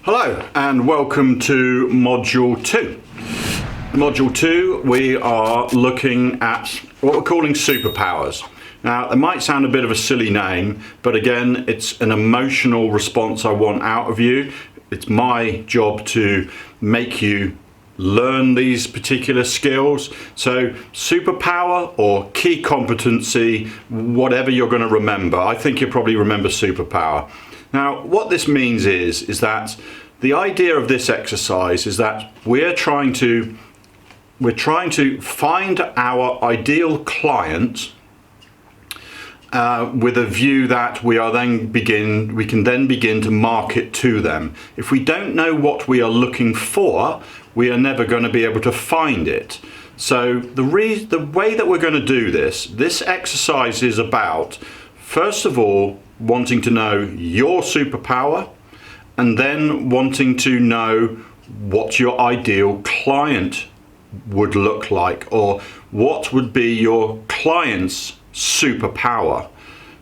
Hello and welcome to Module 2. Module 2, we are looking at what we're calling superpowers. Now, it might sound a bit of a silly name, but again, it's an emotional response I want out of you. It's my job to make you learn these particular skills. So superpower or key competency, whatever you're going to remember. I think you'll probably remember superpower. Now, what this means is that the idea of this exercise is that we're trying to find our ideal client with a view that we can then begin to market to them. If we don't know what we are looking for, we are never going to be able to find it. So the way that we're going to do this exercise is about, first of all, wanting to know your superpower, and then wanting to know what your ideal client would look like, or what would be your client's superpower.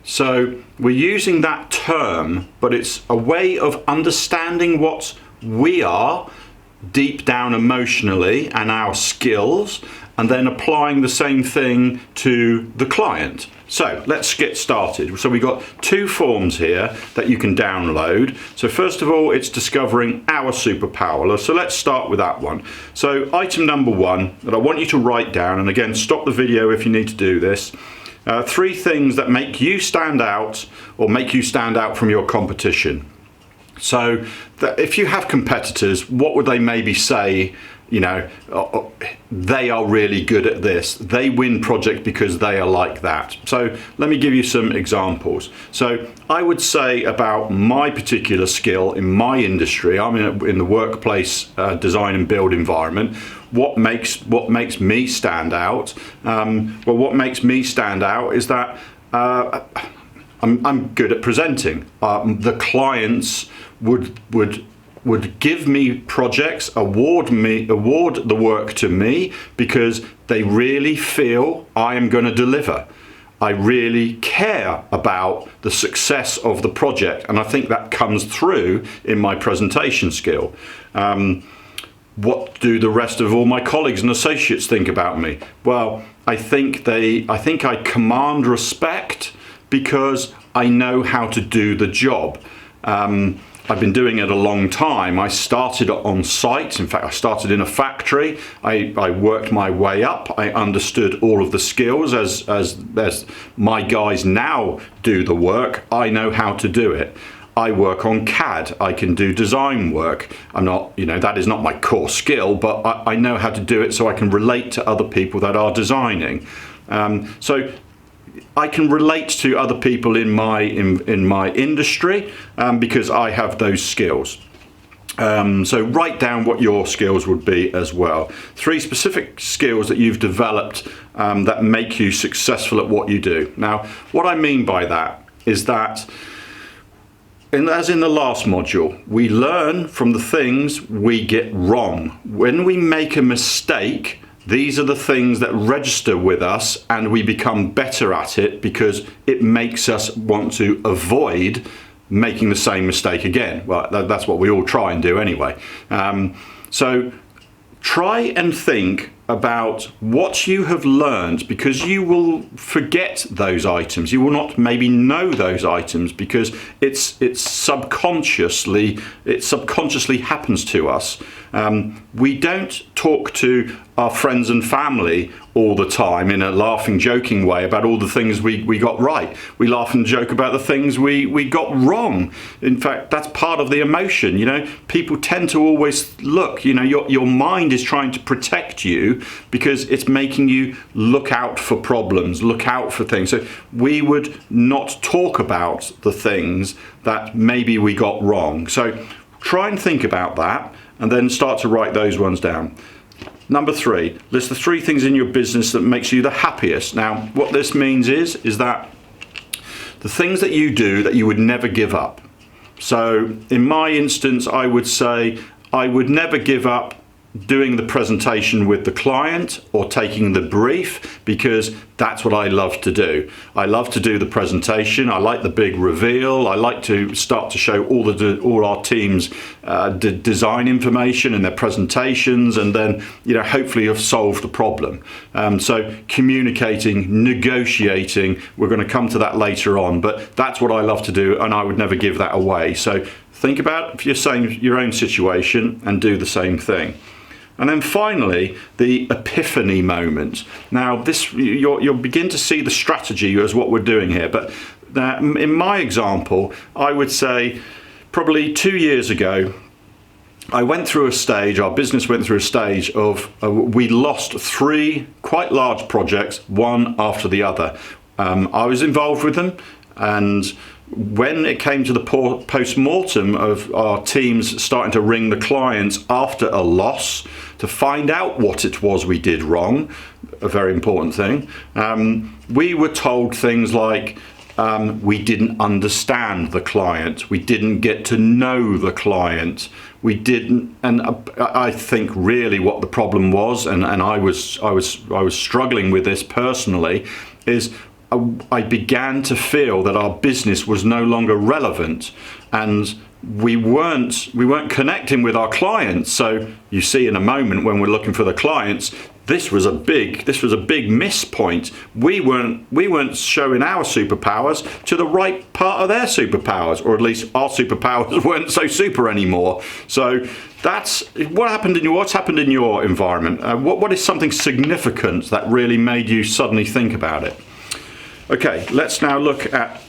So we're using that term, but it's a way of understanding what we are deep down emotionally and our skills, and then applying the same thing to the client. So let's get started. So we've got two forms here that you can download. So first of all, it's discovering our superpower. So let's start with that one. So item number one that I want you to write down, and again, stop the video if you need to do this. 3 things that make you stand out, or make you stand out from your competition. So if you have competitors, what would they maybe say? You know, they are really good at this. They win projects because they are like that. So let me give you some examples. So I would say about my particular skill in my industry, I'm in the workplace design and build environment. What makes me stand out? Well, what makes me stand out is that I'm good at presenting. The clients would give me projects, award the work to me because they really feel I am going to deliver. I really care about the success of the project, and I think that comes through in my presentation skill. What do the rest of all my colleagues and associates think about me? Well, I think I command respect because I know how to do the job. I've been doing it a long time. I started on site. In fact, I started in a factory. I worked my way up. I understood all of the skills as my guys now do the work. I know how to do it. I work on CAD. I can do design work. I'm not, that is not my core skill, but I know how to do it so I can relate to other people that are designing. So I can relate to other people in my industry because I have those skills. So write down what your skills would be as well. 3 specific skills that you've developed that make you successful at what you do. Now, what I mean by that is that, as in the last module, we learn from the things we get wrong. When we make a mistake, these are the things that register with us, and we become better at it because it makes us want to avoid making the same mistake again. Well, that's what we all try and do anyway. So try and think about what you have learned, because you will forget those items. You will not maybe know those items because it subconsciously happens to us. We don't talk to our friends and family all the time in a laughing, joking way about all the things we got right. We laugh and joke about the things we got wrong. In fact, that's part of the emotion. People tend to always look. Your mind is trying to protect you because it's making you look out for problems, look out for things. So we would not talk about the things that maybe we got wrong. So try and think about that and then start to write those ones down. Number 3, list the 3 things in your business that makes you the happiest. Now, what this means is that the things that you do that you would never give up. So in my instance, I would say I would never give up doing the presentation with the client or taking the brief, because that's what I love to do. I love to do the presentation. I like the big reveal. I like to start to show all our teams design information and their presentations, and then hopefully have solved the problem. So communicating, negotiating, we're going to come to that later on, but that's what I love to do, and I would never give that away. So think about if you're saying your own situation and do the same thing. And then finally, the epiphany moment. Now, this you'll begin to see the strategy as what we're doing here. But in my example, I would say probably 2 years ago, I went through a stage, our business went through a stage of, we lost 3 quite large projects, one after the other. I was involved with them, and when it came to the post-mortem of our teams starting to ring the clients after a loss to find out what it was we did wrong, a very important thing, we were told things like, we didn't understand the client, we didn't get to know the client, we didn't, and I think really what the problem was, and I was struggling with this personally, is I began to feel that our business was no longer relevant, and we weren't connecting with our clients. So you see in a moment when we're looking for the clients, this was a big miss point. We weren't showing our superpowers to the right part of their superpowers, or at least our superpowers weren't so super anymore. So that's what's happened in your environment. What is something significant that really made you suddenly think about it? Okay, let's now look at